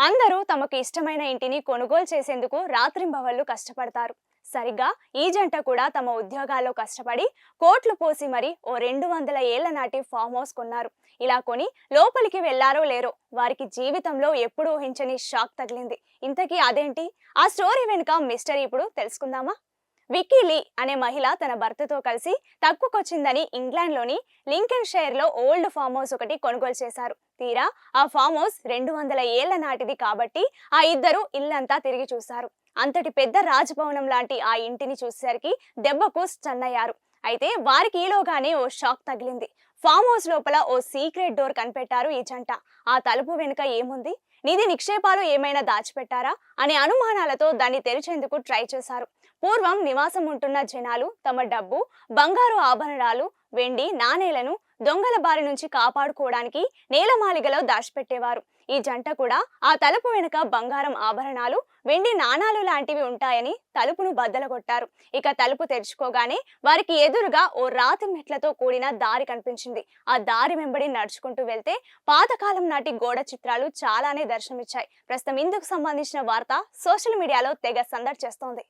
అందరూ తమకు ఇష్టమైన ఇంటిని కొనుగోలు చేసేందుకు రాత్రింబవళ్లు కష్టపడతారు. సరిగ్గా ఈ జంట కూడా తమ ఉద్యోగాల్లో కష్టపడి కోట్లు పోసి మరి ఓ 200 ఏళ్ల నాటి ఫామ్ హౌస్ కొన్నారు. ఇలా కొని లోపలికి వెళ్లారో లేరో వారికి జీవితంలో ఎప్పుడూ ఊహించని షాక్ తగిలింది. ఇంతకీ అదేంటి? ఆ స్టోరీ వెనుక మిస్టరీ ఇప్పుడు తెలుసుకుందామా? విక్కీ లీ అనే మహిళ తన భర్తతో కలిసి తక్కువకొచ్చిందని ఇంగ్లాండ్లోని లింకన్ షైర్లో ఓల్డ్ ఫామ్ హౌస్ ఒకటి కొనుగోలు చేశారు. తీరా ఆ ఫామ్ హౌస్ 200 ఏళ్ల నాటిది కాబట్టి ఆ ఇద్దరు ఇల్లంతా తిరిగి చూశారు. అంతటి పెద్ద రాజభవనం లాంటి ఆ ఇంటిని చూసేసరికి దెబ్బకు స్టన్ అయ్యారు. అయితే వారికి ఈలోగానే ఓ షాక్ తగిలింది. ఫామ్ హౌస్ లోపల ఓ సీక్రెట్ డోర్ కనిపెట్టారు ఈ జంట. ఆ తలుపు వెనుక ఏముంది? నిధి నిక్షేపాలు ఏమైనా దాచిపెట్టారా అనే అనుమానాలతో దాన్ని తెరిచేందుకు ట్రై చేశారు. పూర్వం నివాసం ఉంటున్న జనాలు తమ డబ్బు, బంగారు ఆభరణాలు, వెండి నాణేలను దొంగల బారి నుంచి కాపాడుకోవడానికి నేలమాళిగలో దాచిపెట్టేవారు. ఈ జంట కూడా ఆ తలుపు వెనుక బంగారం ఆభరణాలు, వెండి నాణాలు లాంటివి ఉంటాయని తలుపును బద్దలగొట్టారు. ఇక తలుపు తెరుచుకోగానే వారికి ఎదురుగా ఓ రాతి మెట్లతో కూడిన దారి కనిపించింది. ఆ దారి వెంబడి నడుచుకుంటూ వెళ్తే పాతకాలం నాటి గోడ చిత్రాలు చాలానే దర్శనమిచ్చాయి. ప్రస్తుతం ఇందుకు సంబంధించిన వార్త సోషల్ మీడియాలో తెగ సందడి చేస్తోంది.